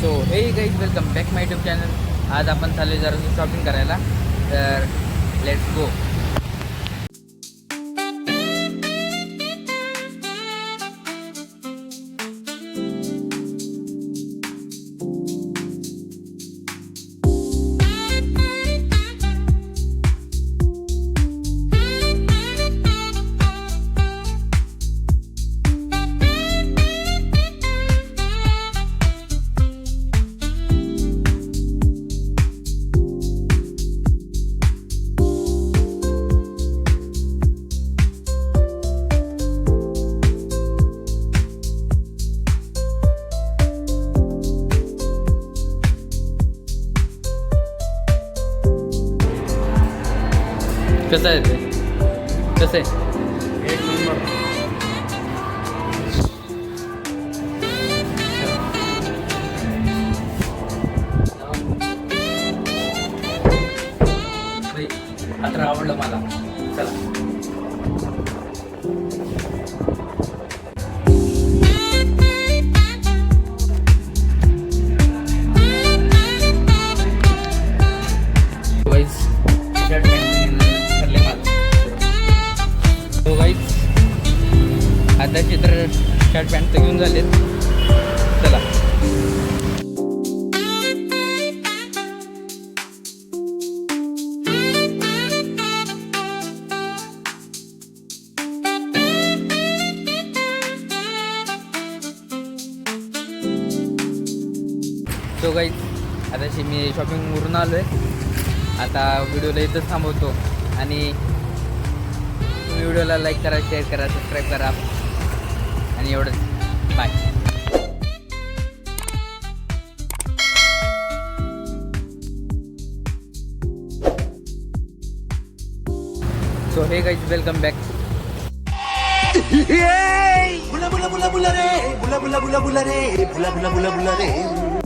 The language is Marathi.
सो हे गाईज वेलकम बॅक माय यूट्यूब चॅनल. आज आपण चालले जरा शॉपिंग करायला, तर लेट्स गो. कसं आहे ते? कसं आहे? एक नंबर. अत्र आवडलं मला. चला. आता चित्र शर्ट पॅन्ट तर घेऊन झालेत. चला. सो गाईज आताशी मी शॉपिंगवरून आलो आहे. आता व्हिडिओला इथंच थांबवतो आणि तुम्ही व्हिडिओला लाईक करा, शेअर करा, सबस्क्राईब करा आणि एवढंच. बाय. सो हे गाईज वेलकम बॅक. बुला बुला बुला बुला रे, बुला बुला बुला बुला रे, बुला बुला बुला बुला रे.